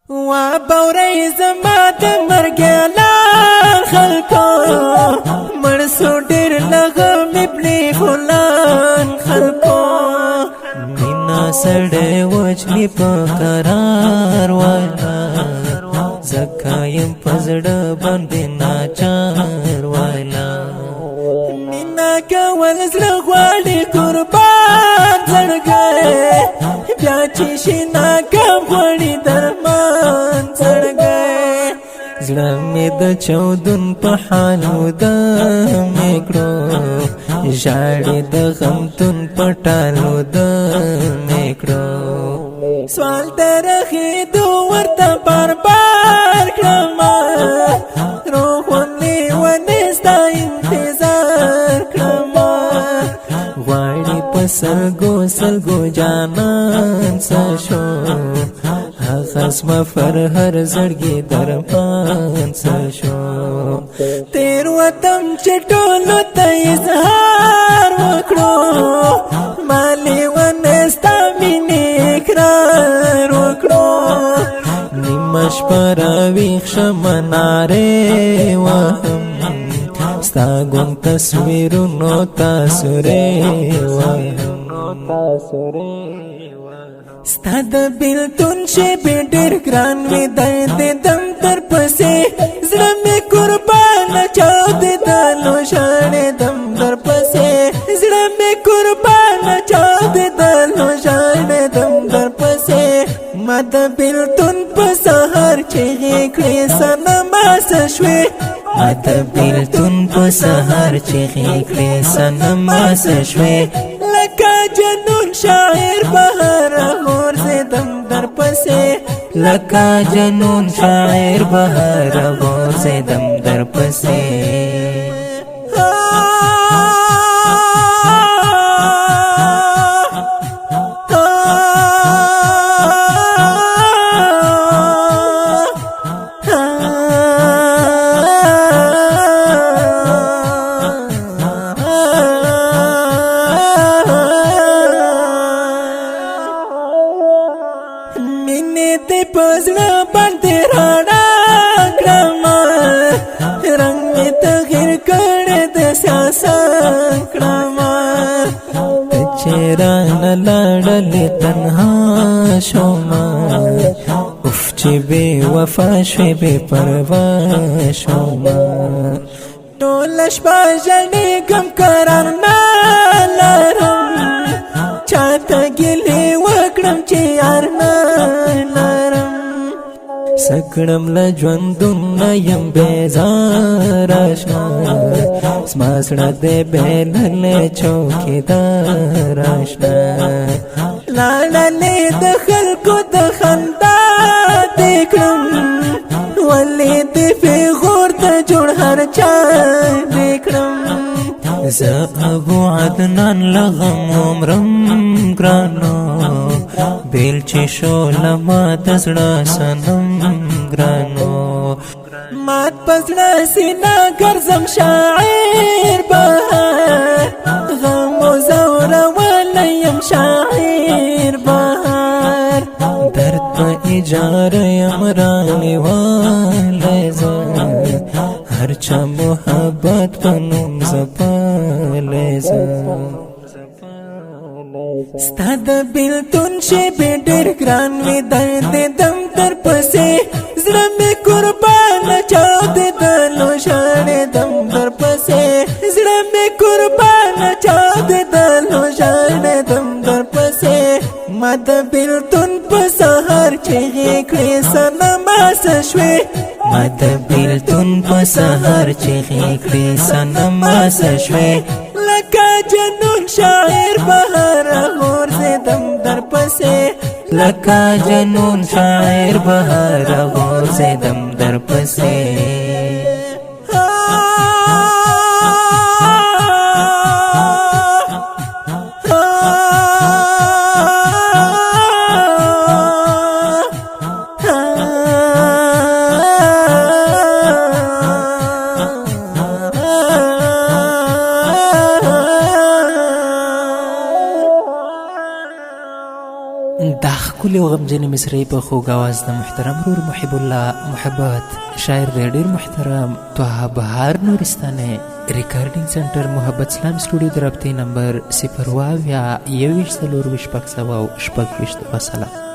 وا بوري زما د مرګ اعلان خلکو مرسو ډېر لغم ابن فلان خلکو مینا سړې وجنی په قرار والا زکایم پزړه باندې ناچار والا مینا کول زړه غواړي قربان زړګي بیا چې شینا کم غواړي درمان زړګي زړه مې د چودون په حال مدام کړو ژاړې د غمتون په ټالو دم کړو سوال درخېدو ورته بار بار کړم روح ونې ستا انتظار کړم غواړي په سلګو جانان څه شو هغه زما پر هر زړګي درمان څه شو تیر وطن چې ټولو ته اظهار وکړو مالې ونه ستا مینې اقرار وکړو نیمه شپه راویښ شمه نارې وهم ستا ګون تصویرونو تاثرې وایم ستا د بیلتون شیبې ډېر ګران وي دی د دم در پسې زړه مې قربانه چاودېدلو ژاړېدم در پسې زړه مې قربانه چاودېدلو ژاړېدم در پسې ما د بیلتون په سهار چیغې کړې صنما څه شوې ما د بیلتون په سهار چیغې کړې صنما څه شوې لکه جنون شاعر بهر غورځېدم در پسې لکه جنون شاعر بهر غورځېدم در پسې پزړه باندې راڼه کړم رنګ مې تغیر کړی د سیاست کړم ته چې رانه لاړلې تنها شوم اف چې بې وفا شوې بې پروا شوم ټوله شپه ژړېږم قرار نه لرم چاته ګیلې وکړم چې یار نه سکړم له ژوندونه یم بیزار اشنا زما زړه دې بېللی چوکیدار اشنا لاړلې د خلکو د خندا دې کړم ولې دې پیغور ته جوړ هر چا دې کړم زه ابو عدنان لغم عمرم ګرانو بیل چې شو لما د زړه صنم ګرانو مات په زړه سینه ګرځم شاعر بهر غم و زورولی یم شاعر بهر درد په اجاره یم رانیوالی زه هر چا محبت په نوم زپالی زه ستا د بیلتون شیبې ډېر ګران وي دی د دم در پسې زړه مې قربانه چاودېدلو ژاړېدم در پسې زړه مې قربانه چاودېدلو ژاړېدم در پسې ما د بیلتون په سهار چیغې کړې صنما څه شوې ما د بیلتون په سهار چیغې کړې صنما څه شوې لکه جنون شاعر بهر غورځېدم در پسې لکه جنون شاعر بهر غورځېدم در پسې دا ښکلې او غمجن مصری په خوږ आवाज د محترم رور محب الله محبت شاعر د ډیر محترم طه بهار نورستانه ریکارډینګ سنټر محبت اسلام سټوډیو د رابطې نمبر 0 21 24 شپږ 7 شپږ 20 وسلام.